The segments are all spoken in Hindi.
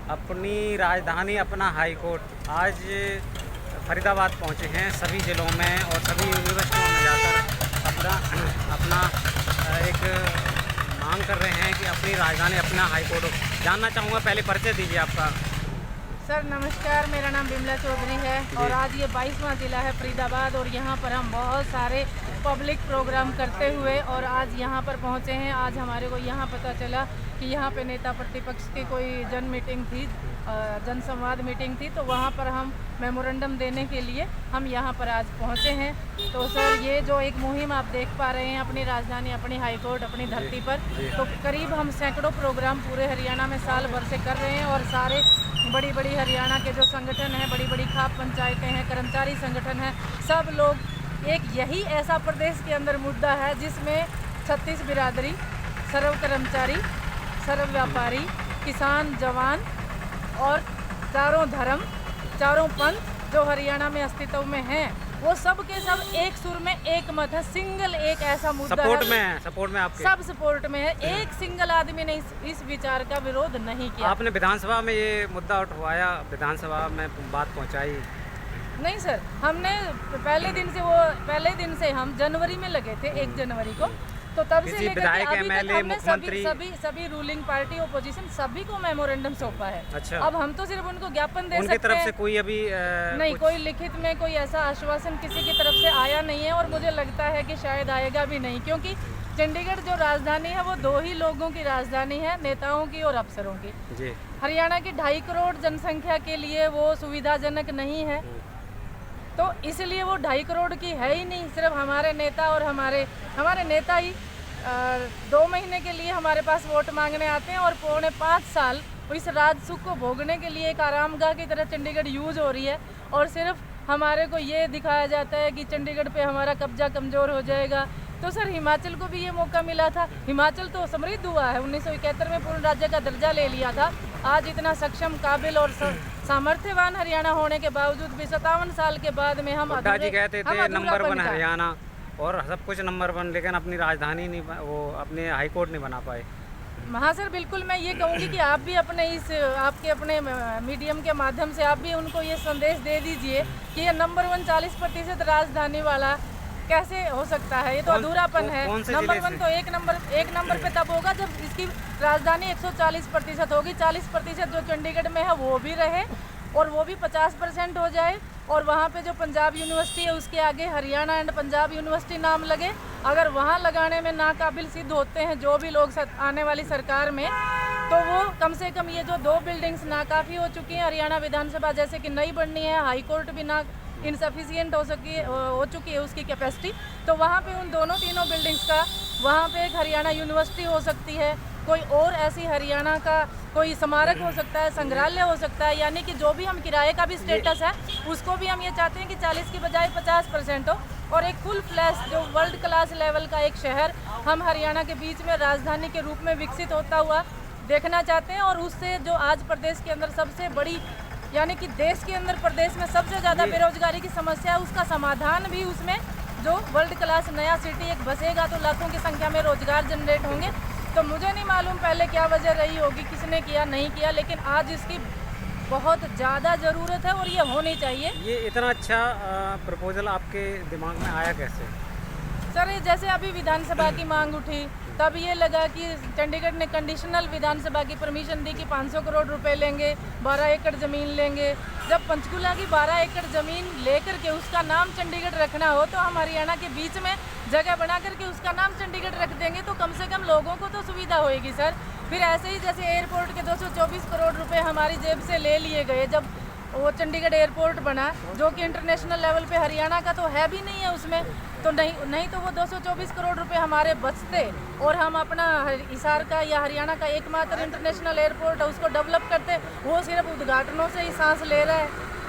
अपनी राजधानी, अपना हाई कोर्ट आज फरीदाबाद पहुंचे हैं। सभी ज़िलों में और सभी यूनिवर्सिटियों में जाकर अपना अपना एक मांग कर रहे हैं कि अपनी राजधानी, अपना हाई कोर्ट हो। जानना चाहूँगा, पहले परिचय दीजिए आपका। सर नमस्कार, मेरा नाम बिमला चौधरी है और आज ये 22वां ज़िला है फरीदाबाद और यहाँ पर हम बहुत सारे पब्लिक प्रोग्राम करते हुए और आज यहाँ पर पहुँचे हैं। आज हमारे को यहाँ पता चला कि यहाँ पे नेता प्रतिपक्ष की कोई जन मीटिंग थी, जन संवाद मीटिंग थी, तो वहाँ पर हम मेमोरेंडम देने के लिए हम यहाँ पर आज पहुँचे हैं। तो सर ये जो एक मुहिम आप देख पा रहे हैं, अपनी राजधानी, अपनी हाई कोर्ट, अपनी धरती पर, तो करीब हम सैकड़ों प्रोग्राम पूरे हरियाणा में साल भर से कर रहे हैं और सारे बड़ी बड़ी हरियाणा के जो संगठन हैं, बड़ी बड़ी खाप पंचायतें हैं, कर्मचारी संगठन हैं, सब लोग एक यही ऐसा प्रदेश के अंदर मुद्दा है जिसमें 36 बिरादरी, सर्व कर्मचारी, सर्व व्यापारी, किसान, जवान और चारों धर्म, चारों पंथ जो हरियाणा में अस्तित्व में हैं, वो सब के सब एक सुर में एक मत है। सिंगल एक ऐसा मुद्दा सपोर्ट में है, सपोर्ट में आपके सब सपोर्ट में है। एक सिंगल आदमी ने इस विचार का विरोध नहीं किया। आपने विधानसभा में ये मुद्दा उठवाया, विधानसभा में बात पहुंचाई? नहीं सर, हमने पहले दिन से हम जनवरी में लगे थे, 1 जनवरी को, तो तब से लेकर अभी तक हमने सभी रूलिंग पार्टी, ओपोजिशन सभी को मेमोरेंडम सौंपा है। अच्छा। अब हम तो सिर्फ उनको ज्ञापन दे सकते हैं। उनकी तरफ से कोई अभी नहीं, कोई लिखित में कोई ऐसा आश्वासन किसी की तरफ से आया नहीं है और मुझे लगता है कि शायद आएगा भी नहीं, क्योंकि चंडीगढ़ जो राजधानी है वो 2 ही लोगों की राजधानी है, नेताओं की और अफसरों की। जी। हरियाणा की 2.5 करोड़ जनसंख्या के लिए वो सुविधाजनक नहीं है, तो इसलिए वो 2.5 करोड़ की है ही नहीं। सिर्फ हमारे नेता और हमारे नेता ही 2 महीने के लिए हमारे पास वोट मांगने आते हैं और पौने 5 साल इस राज सुख को भोगने के लिए एक आरामगाह की तरह चंडीगढ़ यूज हो रही है और सिर्फ हमारे को ये दिखाया जाता है कि चंडीगढ़ पे हमारा कब्जा कमज़ोर हो जाएगा। तो सर हिमाचल को भी ये मौका मिला था, हिमाचल तो समृद्ध हुआ है, 1971 में पूर्ण राज्य का दर्जा ले लिया था। आज इतना सक्षम, काबिल और सामर्थ्यवान हरियाणा होने के बावजूद भी 57 साल के बाद में हम जी कहते थे नंबर 1 हरियाणा और सब कुछ नंबर 1, लेकिन अपनी राजधानी नहीं, वो अपने हाई कोर्ट नहीं बना पाए। हाँ सर, बिल्कुल मैं ये कहूँगी कि आप भी अपने मीडियम के माध्यम से आप भी उनको ये संदेश दे दीजिए कि ये नंबर 1 40% राजधानी वाला कैसे हो सकता है। ये तो अधूरापन है। नंबर 1 तो एक नंबर पे तब होगा जब इसकी राजधानी 140% होगी। 40% जो चंडीगढ़ में है वो भी रहे और वो भी 50% हो जाए और वहाँ पे जो पंजाब यूनिवर्सिटी है उसके आगे हरियाणा एंड पंजाब यूनिवर्सिटी नाम लगे। अगर वहाँ लगाने में नाकाबिल सिद्ध होते हैं जो भी लोग आने वाली सरकार में, तो वो कम से कम ये जो 2 बिल्डिंग्स नाकाफ़ी हो चुकी हैं, हरियाणा विधानसभा जैसे कि नई बननी है, हाई कोर्ट भी इनसफिशियंट हो चुकी है उसकी कैपेसिटी, तो वहाँ पे उन तीनों बिल्डिंग्स का वहाँ पे एक हरियाणा यूनिवर्सिटी हो सकती है, कोई और ऐसी हरियाणा का कोई स्मारक हो सकता है, संग्रहालय हो सकता है, यानी कि जो भी हम किराए का भी स्टेटस है उसको भी हम ये चाहते हैं कि 40 की बजाय 50% हो और एक फुल फ्लैश जो वर्ल्ड क्लास लेवल का एक शहर हम हरियाणा के बीच में राजधानी के रूप में विकसित होता हुआ देखना चाहते हैं। और उससे जो आज प्रदेश के अंदर सबसे बड़ी, यानी कि देश के अंदर प्रदेश में सबसे ज़्यादा बेरोजगारी की समस्या है, उसका समाधान भी उसमें जो वर्ल्ड क्लास नया सिटी एक बसेगा तो लाखों की संख्या में रोजगार जनरेट होंगे। तो मुझे नहीं मालूम पहले क्या वजह रही होगी, किसने किया नहीं किया, लेकिन आज इसकी बहुत ज़्यादा ज़रूरत है और ये होनी चाहिए। ये इतना अच्छा प्रपोजल आपके दिमाग में आया कैसे? सर ये जैसे अभी विधानसभा की मांग उठी तब ये लगा कि चंडीगढ़ ने कंडीशनल विधानसभा की परमिशन दी कि 500 करोड़ रुपए लेंगे, 12 एकड़ ज़मीन लेंगे। जब पंचकुला की 12 एकड़ ज़मीन लेकर के उसका नाम चंडीगढ़ रखना हो तो हम हरियाणा के बीच में जगह बना करके उसका नाम चंडीगढ़ रख देंगे तो कम से कम लोगों को तो सुविधा होएगी सर। फिर ऐसे ही जैसे एयरपोर्ट के 224 करोड़ रुपए हमारी जेब से ले लिए गए जब वो चंडीगढ़ एयरपोर्ट बना, जो कि इंटरनेशनल लेवल पे हरियाणा का तो है भी नहीं है उसमें, तो नहीं तो वो 224 करोड़ रुपए हमारे बचते और हम अपना हिसार का या हरियाणा का एकमात्र इंटरनेशनल एयरपोर्ट है उसको डेवलप करते। वो सिर्फ उद्घाटनों से ही सांस ले रहा है,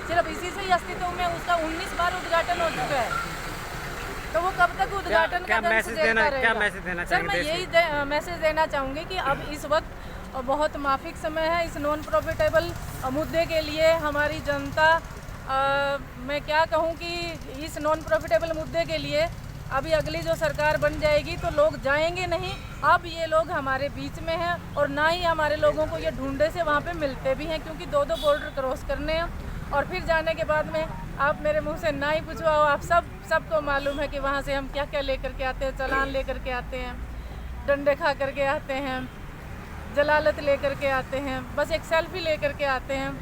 सिर्फ इसी से ही अस्तित्व में उसका 19 बार उद्घाटन हो चुका है। तो वो कब तक उद्घाटन का मैसेज देना रहेगा? सर मैं यही मैसेज देना चाहूँगी कि अब इस वक्त बहुत माफिक समय है इस नॉन प्रॉफिटेबल मुद्दे के लिए। हमारी जनता मैं क्या कहूँ कि इस नॉन प्रॉफिटेबल मुद्दे के लिए अभी अगली जो सरकार बन जाएगी तो लोग जाएंगे नहीं। अब ये लोग हमारे बीच में हैं और ना ही हमारे लोगों को ये ढूंढे से वहाँ पे मिलते भी हैं, क्योंकि 2-2 बॉर्डर क्रॉस करने हैं। और फिर जाने के बाद में आप मेरे मुंह से ना ही पूछवाओ, आप सबको मालूम है कि वहाँ से हम क्या क्या लेकर के आते हैं। चालान लेकर के आते हैं, डंडे खा करके आते हैं, जलालत लेकर के आते हैं, बस एक सेल्फी लेकर के आते हैं,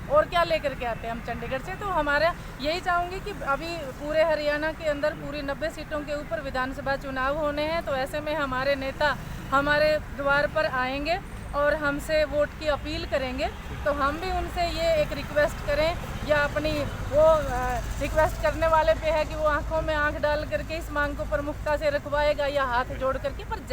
और क्या लेकर के आते हैं हम चंडीगढ़ से। तो हमारा यही चाहूँगी कि अभी पूरे हरियाणा के अंदर पूरी 90 सीटों के ऊपर विधानसभा चुनाव होने हैं, तो ऐसे में हमारे नेता हमारे द्वार पर आएंगे और हमसे वोट की अपील करेंगे। तो हम भी उनसे ये एक रिक्वेस्ट करें, या अपनी वो रिक्वेस्ट करने वाले पे है कि वो आंखों में आंख डाल करके इस मांग को प्रमुखता से रखवाएगा या हाथ जोड़ करके, पर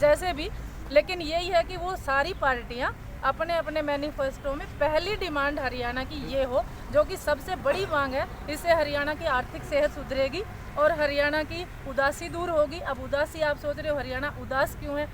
जैसे भी लेकिन यही है कि वो सारी पार्टियां अपने अपने मैनिफेस्टो में पहली डिमांड हरियाणा की ये हो, जो कि सबसे बड़ी मांग है। इससे हरियाणा की आर्थिक सेहत सुधरेगी और हरियाणा की उदासी दूर होगी। अब उदासी आप सोच रहे हो हरियाणा उदास क्यों है,